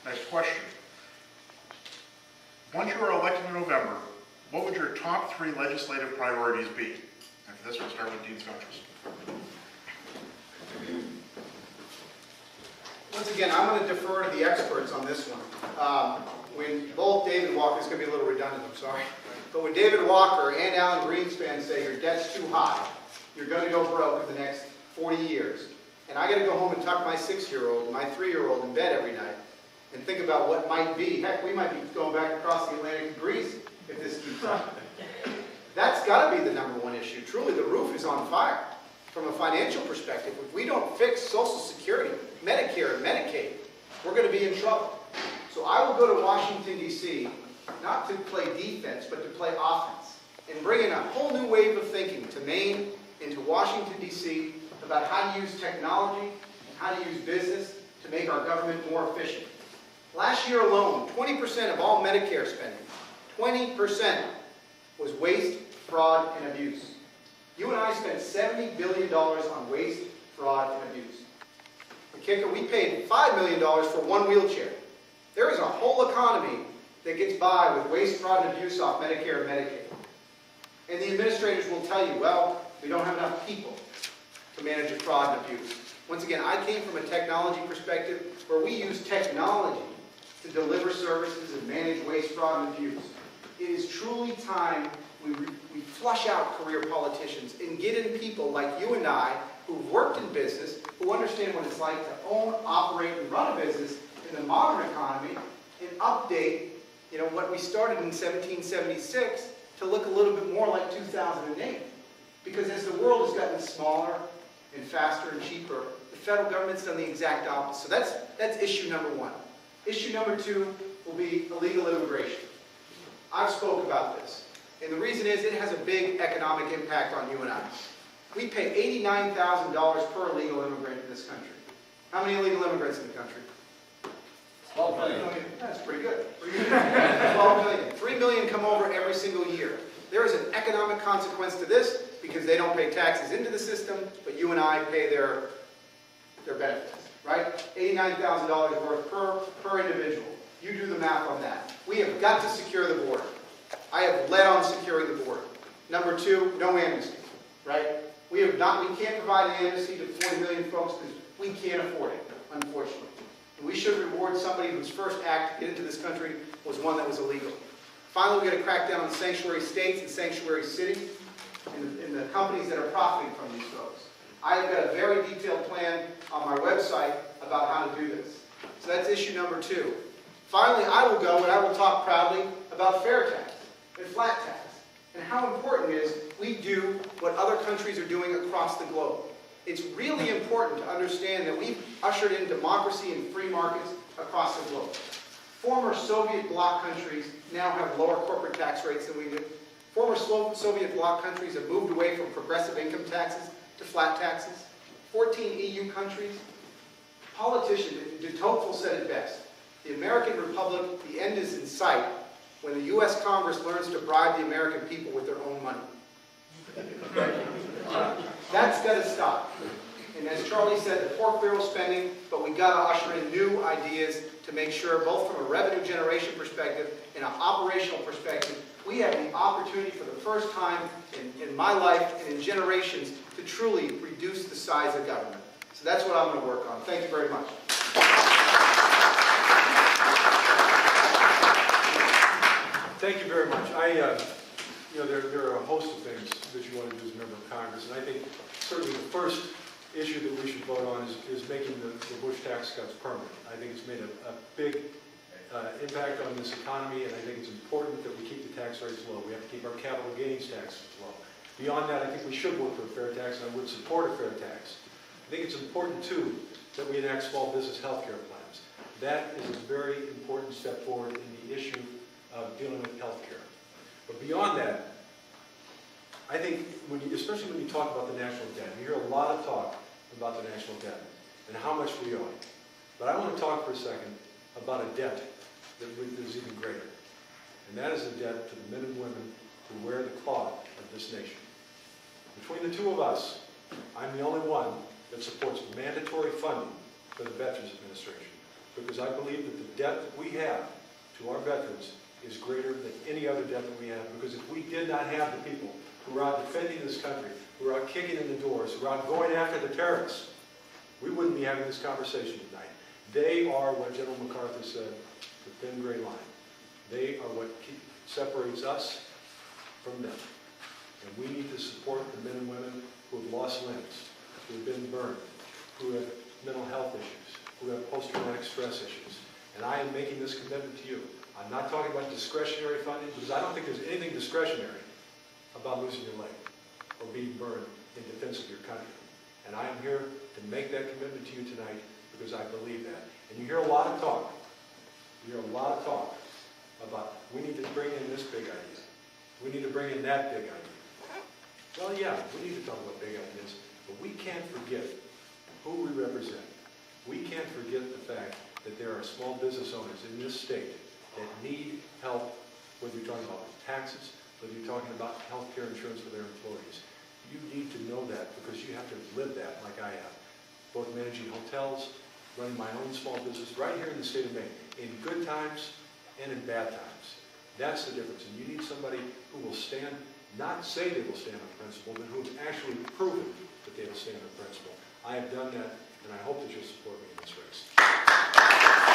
Next question. Once you are elected in November, what would your top 3 legislative priorities be? And for this, we'll start with Dean Scotches. Once again, I'm going to defer to the experts on this one. When both David Walker, it's going to be a little redundant, I'm sorry, but when David Walker and Alan Greenspan say your debt's too high, you're going to go broke in the next 40 years, and I got to go home and tuck my 6-year-old and my 3-year-old in bed every night and think about what might be. Heck, we might be going back across the Atlantic to Greece if this keeps up. That's got to be the #1 issue. Truly, the roof is on fire. From a financial perspective, if we don't fix Social Security, Medicare, and Medicaid, we're going to be in trouble. So I will go to Washington, D.C., not to play defense, but to play offense, and bring in a whole new wave of thinking to Maine, into Washington, D.C., about how to use technology and how to use business to make our government more efficient. Last year alone, 20% of all Medicare spending, 20% was waste, fraud, and abuse. You and I spent $70 billion on waste, fraud, and abuse. The kicker, we paid $5 million for 1 wheelchair. There is a whole economy that gets by with waste, fraud, and abuse off Medicare and Medicaid. And the administrators will tell you, well, we don't have enough people to manage the fraud and abuse. Once again, I came from a technology perspective where we use technology to deliver services and manage waste, fraud, and abuse. It is truly time we flush out career politicians and get in people like you and I who've worked in business, who understand what it's like to own, operate, and run a business in the modern economy, and update, what we started in 1776 to look a little bit more like 2008. Because as the world has gotten smaller and faster and cheaper, the federal government's done the exact opposite. So that's issue #1. Issue #2 will be illegal immigration. I've spoke about this. And the reason is it has a big economic impact on you and I. We pay $89,000 per illegal immigrant in this country. How many illegal immigrants in the country? 12 million. That's pretty good. 12 million. 3 million come over every single year. There is an economic consequence to this because they don't pay taxes into the system, but you and I pay their benefits, right? $89,000 worth per individual. You do the math on that. We have got to secure the border. I have led on securing the border. #2, no amnesty, right? We can't provide an amnesty to 40 million folks because we can't afford it, unfortunately. And we should reward somebody whose first act to get into this country was one that was illegal. Finally, we've got to crack down on sanctuary states and sanctuary cities and the companies that are profiting from these folks. I have got a very detailed plan on my website about how to do this. So that's issue #2. Finally, I will go and I will talk proudly about fair tax and flat tax and how important it is we do what other countries are doing across the globe. It's really important to understand that we've ushered in democracy and free markets across the globe. Former Soviet bloc countries now have lower corporate tax rates than we do. Former Soviet bloc countries have moved away from progressive income taxes to flat taxes. 14 EU countries. Politicians, de Tocqueville said it best. The American Republic, the end is in sight when the U.S. Congress learns to bribe the American people with their own money. That's got to stop. And as Charlie said, the pork barrel spending, but we got to usher in new ideas to make sure, both from a revenue generation perspective and an operational perspective, we have the opportunity for the first time in my life and in generations to truly reduce the size of government. So that's what I'm going to work on. Thank you very much. Thank you very much. There are a host of things that you want to do as a member of Congress, and I think certainly the first issue that we should vote on is making the Bush tax cuts permanent. I think it's made a big impact on this economy, and I think it's important that we keep the tax rates low. We have to keep our capital gains taxes low. Beyond that, I think we should work for a fair tax, and I would support a fair tax. I think it's important, too, that we enact small business health care plans. That is a very important step forward in the issue of dealing with health care. But beyond that, I think, especially when you talk about the national debt, you hear a lot of talk about the national debt and how much we owe. But I want to talk for a second about a debt that is even greater. And that is a debt to the men and women who wear the cloth of this nation. Between the two of us, I'm the only one that supports mandatory funding for the Veterans Administration. because I believe that the debt that we have to our veterans is greater than any other debt that we have, because if we did not have the people who are out defending this country, who are out kicking in the doors, who are out going after the terrorists, we wouldn't be having this conversation tonight. They are what General MacArthur said, the thin gray line. They are what separates us from them. And we need to support the men and women who have lost limbs, who have been burned, who have mental health issues, who have post-traumatic stress issues. And I am making this commitment to you. I'm not talking about discretionary funding, because I don't think there's anything discretionary about losing your leg or being burned in defense of your country. And I am here to make that commitment to you tonight, because I believe that. And you hear a lot of talk. You hear a lot of talk about, we need to bring in this big idea. We need to bring in that big idea. Well, yeah, we need to talk about big ideas, but we can't forget who we represent. We can't forget the fact that there are small business owners in this state that need help, whether you're talking about taxes, whether you're talking about health care insurance for their employees. You need to know that, because you have to live that like I have. Both managing hotels, running my own small business right here in the state of Maine, in good times and in bad times. That's the difference. And you need somebody who will stand, not say they will stand on principle, but who has actually proven that they will stand on principle. I have done that, and I hope that you'll support me in this race.